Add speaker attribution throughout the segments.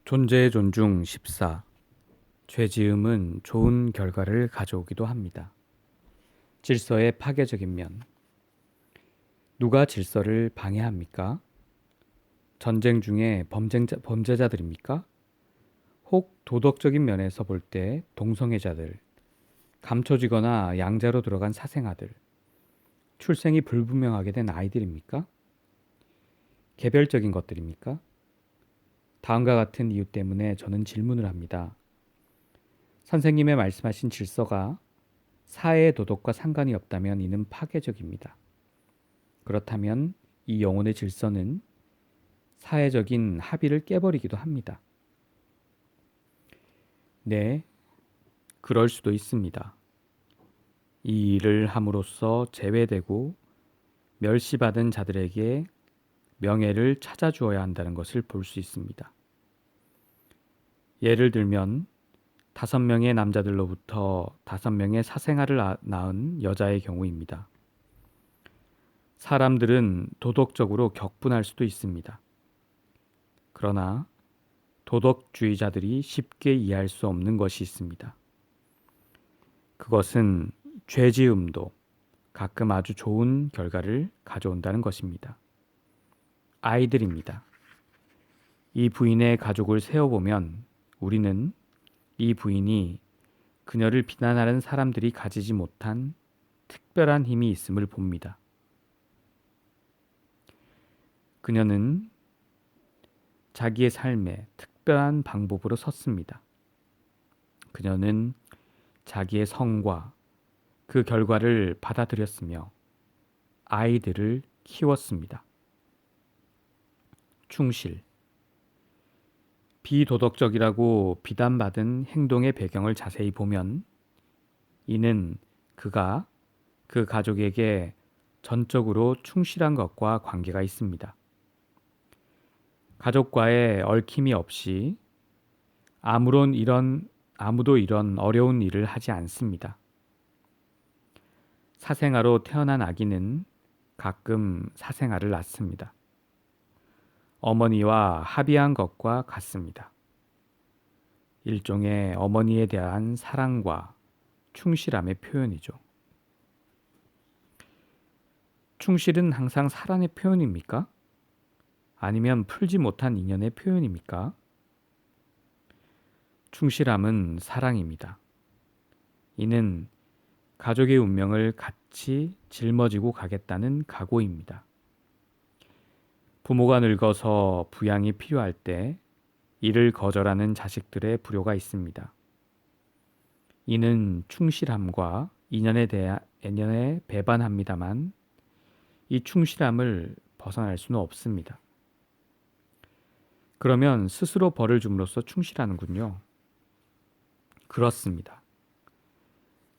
Speaker 1: 존재의 존중 14. 죄지음은 좋은 결과를 가져오기도 합니다. 질서의 파괴적인 면. 누가 질서를 방해합니까? 전쟁 중에 범죄자들입니까? 혹 도덕적인 면에서 볼 때 동성애자들, 감춰지거나 양자로 들어간 사생아들, 출생이 불분명하게 된 아이들입니까? 개별적인 것들입니까? 다음과 같은 이유 때문에 저는 질문을 합니다. 선생님의 말씀하신 질서가 사회의 도덕과 상관이 없다면 이는 파괴적입니다. 그렇다면 이 영혼의 질서는 사회적인 합의를 깨버리기도 합니다. 네, 그럴 수도 있습니다. 이 일을 함으로써 제외되고 멸시받은 자들에게 명예를 찾아주어야 한다는 것을 볼 수 있습니다. 예를 들면 5명의 남자들로부터 5명의 사생아를 낳은 여자의 경우입니다. 사람들은 도덕적으로 격분할 수도 있습니다. 그러나 도덕주의자들이 쉽게 이해할 수 없는 것이 있습니다. 그것은 죄지음도 가끔 아주 좋은 결과를 가져온다는 것입니다. 아이들입니다. 이 부인의 가족을 세어보면 우리는 이 부인이 그녀를 비난하는 사람들이 가지지 못한 특별한 힘이 있음을 봅니다. 그녀는 자기의 삶에 특별한 방법으로 섰습니다. 그녀는 자기의 성과 그 결과를 받아들였으며 아이들을 키웠습니다. 충실. 비도덕적이라고 비난받은 행동의 배경을 자세히 보면 이는 그가 그 가족에게 전적으로 충실한 것과 관계가 있습니다. 가족과의 얽힘이 없이 아무도 이런 어려운 일을 하지 않습니다. 사생아로 태어난 아기는 가끔 사생아를 낳습니다. 어머니와 합의한 것과 같습니다. 일종의 어머니에 대한 사랑과 충실함의 표현이죠. 충실은 항상 사랑의 표현입니까? 아니면 풀지 못한 인연의 표현입니까? 충실함은 사랑입니다. 이는 가족의 운명을 같이 짊어지고 가겠다는 각오입니다. 부모가 늙어서 부양이 필요할 때 이를 거절하는 자식들의 불효가 있습니다. 이는 충실함과 인연에 배반합니다만 이 충실함을 벗어날 수는 없습니다. 그러면 스스로 벌을 줌으로써 충실하는군요. 그렇습니다.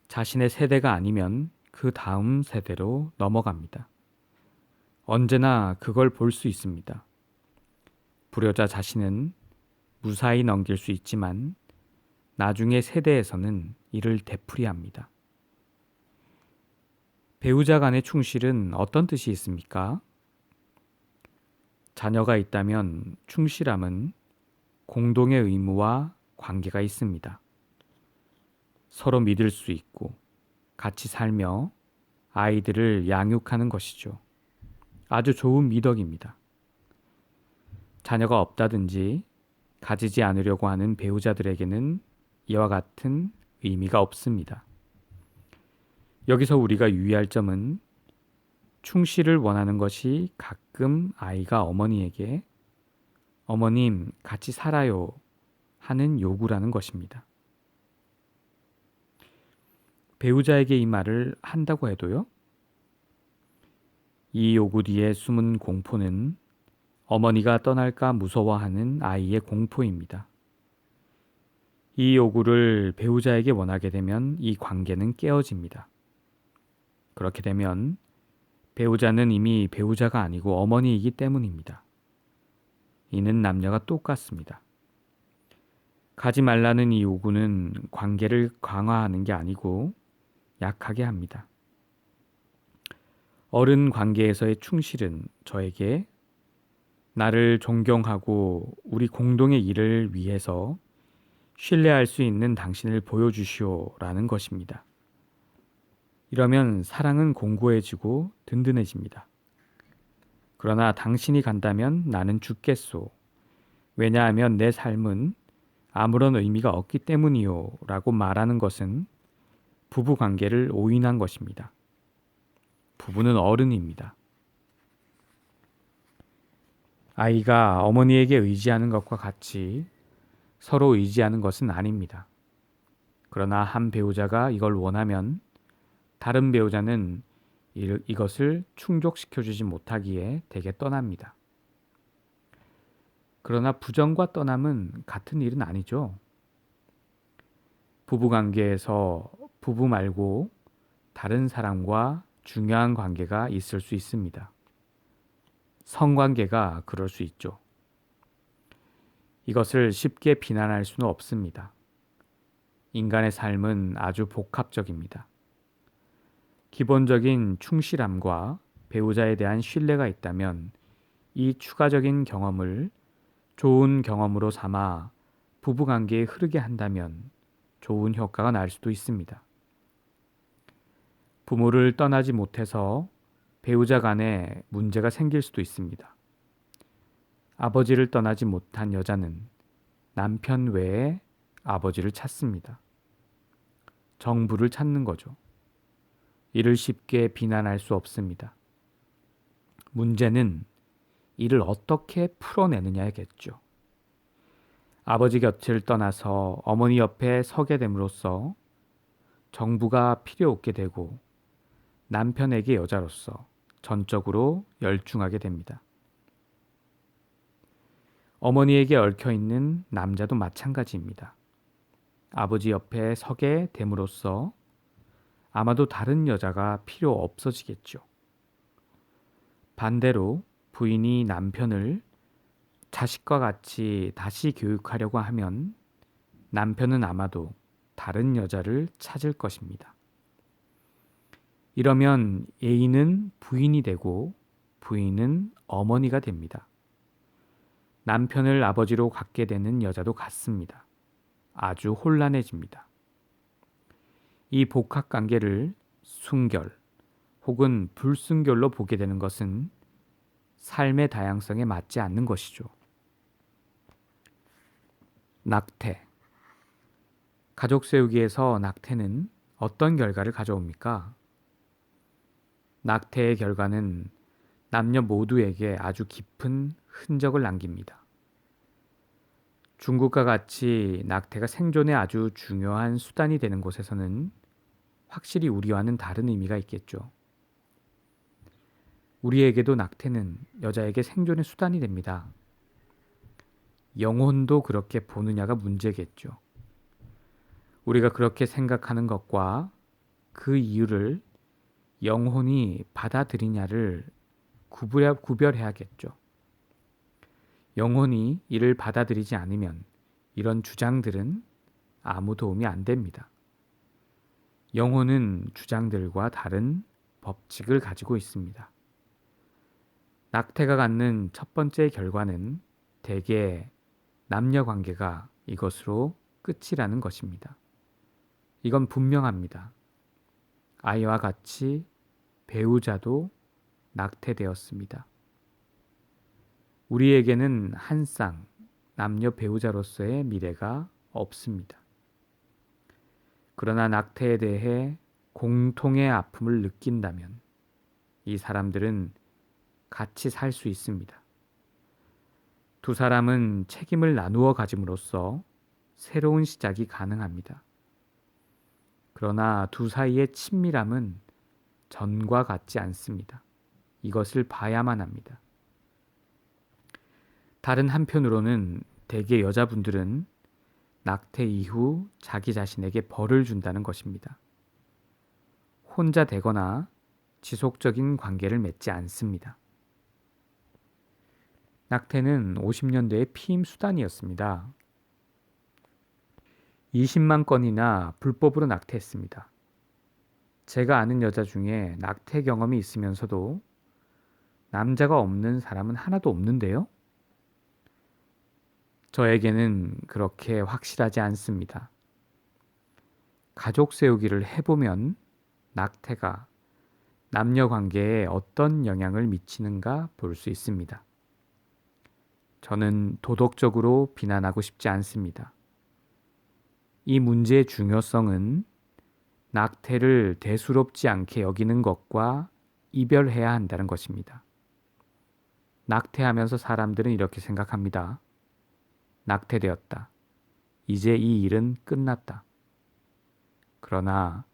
Speaker 1: 자신의 세대가 아니면 그 다음 세대로 넘어갑니다. 언제나 그걸 볼 수 있습니다. 불효자 자신은 무사히 넘길 수 있지만 나중의 세대에서는 이를 되풀이합니다. 배우자 간의 충실은 어떤 뜻이 있습니까? 자녀가 있다면 충실함은 공동의 의무와 관계가 있습니다. 서로 믿을 수 있고 같이 살며 아이들을 양육하는 것이죠. 아주 좋은 미덕입니다. 자녀가 없다든지 가지지 않으려고 하는 배우자들에게는 이와 같은 의미가 없습니다. 여기서 우리가 유의할 점은 충실을 원하는 것이 가끔 아이가 어머니에게 어머님 같이 살아요 하는 요구라는 것입니다. 배우자에게 이 말을 한다고 해도요. 이 요구 뒤에 숨은 공포는 어머니가 떠날까 무서워하는 아이의 공포입니다. 이 요구를 배우자에게 원하게 되면 이 관계는 깨어집니다. 그렇게 되면 배우자는 이미 배우자가 아니고 어머니이기 때문입니다. 이는 남녀가 똑같습니다. 가지 말라는 이 요구는 관계를 강화하는 게 아니고 약하게 합니다. 어른 관계에서의 충실은 저에게 나를 존경하고 우리 공동의 일을 위해서 신뢰할 수 있는 당신을 보여주시오라는 것입니다. 이러면 사랑은 공고해지고 든든해집니다. 그러나 당신이 간다면 나는 죽겠소. 왜냐하면 내 삶은 아무런 의미가 없기 때문이요 라고 말하는 것은 부부 관계를 오인한 것입니다. 부부는 어른입니다. 아이가 어머니에게 의지하는 것과 같이 서로 의지하는 것은 아닙니다. 그러나 한 배우자가 이걸 원하면 다른 배우자는 이것을 충족시켜주지 못하기에 대개 떠납니다. 그러나 부정과 떠남은 같은 일은 아니죠. 부부관계에서 부부 말고 다른 사람과 중요한 관계가 있을 수 있습니다. 성관계가 그럴 수 있죠. 이것을 쉽게 비난할 수는 없습니다. 인간의 삶은 아주 복합적입니다. 기본적인 충실함과 배우자에 대한 신뢰가 있다면 이 추가적인 경험을 좋은 경험으로 삼아 부부관계에 흐르게 한다면 좋은 효과가 날 수도 있습니다. 부모를 떠나지 못해서 배우자 간에 문제가 생길 수도 있습니다. 아버지를 떠나지 못한 여자는 남편 외에 아버지를 찾습니다. 정부를 찾는 거죠. 이를 쉽게 비난할 수 없습니다. 문제는 이를 어떻게 풀어내느냐겠죠. 아버지 곁을 떠나서 어머니 옆에 서게 됨으로써 정부가 필요 없게 되고 남편에게 여자로서 전적으로 열중하게 됩니다. 어머니에게 얽혀있는 남자도 마찬가지입니다. 아버지 옆에 서게 됨으로써 아마도 다른 여자가 필요 없어지겠죠. 반대로 부인이 남편을 자식과 같이 다시 교육하려고 하면 남편은 아마도 다른 여자를 찾을 것입니다. 이러면 애인은 부인이 되고 부인은 어머니가 됩니다. 남편을 아버지로 갖게 되는 여자도 같습니다. 아주 혼란해집니다. 이 복합관계를 순결 혹은 불순결로 보게 되는 것은 삶의 다양성에 맞지 않는 것이죠. 낙태. 가족 세우기에서 낙태는 어떤 결과를 가져옵니까? 낙태의 결과는 남녀 모두에게 아주 깊은 흔적을 남깁니다. 중국과 같이 낙태가 생존에 아주 중요한 수단이 되는 곳에서는 확실히 우리와는 다른 의미가 있겠죠. 우리에게도 낙태는 여자에게 생존의 수단이 됩니다. 영혼도 그렇게 보느냐가 문제겠죠. 우리가 그렇게 생각하는 것과 그 이유를 영혼이 받아들이냐를 구별해야겠죠. 영혼이 이를 받아들이지 않으면 이런 주장들은 아무 도움이 안 됩니다. 영혼은 주장들과 다른 법칙을 가지고 있습니다. 낙태가 갖는 첫 번째 결과는 대개 남녀 관계가 이것으로 끝이라는 것입니다. 이건 분명합니다. 아이와 같이 배우자도 낙태되었습니다. 우리에게는 한 쌍 남녀 배우자로서의 미래가 없습니다. 그러나 낙태에 대해 공통의 아픔을 느낀다면 이 사람들은 같이 살 수 있습니다. 두 사람은 책임을 나누어 가짐으로써 새로운 시작이 가능합니다. 그러나 두 사이의 친밀함은 전과 같지 않습니다. 이것을 봐야만 합니다. 다른 한편으로는 대개 여자분들은 낙태 이후 자기 자신에게 벌을 준다는 것입니다. 혼자 되거나 지속적인 관계를 맺지 않습니다. 낙태는 50년대의 피임 수단이었습니다. 20만 건이나 불법으로 낙태했습니다. 제가 아는 여자 중에 낙태 경험이 있으면서도 남자가 없는 사람은 하나도 없는데요. 저에게는 그렇게 확실하지 않습니다. 가족 세우기를 해보면 낙태가 남녀 관계에 어떤 영향을 미치는가 볼 수 있습니다. 저는 도덕적으로 비난하고 싶지 않습니다. 이 문제의 중요성은 낙태를 대수롭지 않게 여기는 것과 이별해야 한다는 것입니다. 낙태하면서 사람들은 이렇게 생각합니다. 낙태되었다. 이제 이 일은 끝났다. 그러나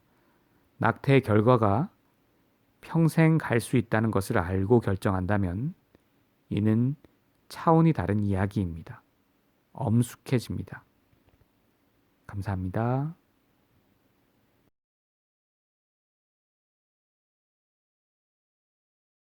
Speaker 1: 낙태의 결과가 평생 갈 수 있다는 것을 알고 결정한다면 이는 차원이 다른 이야기입니다. 엄숙해집니다. 감사합니다.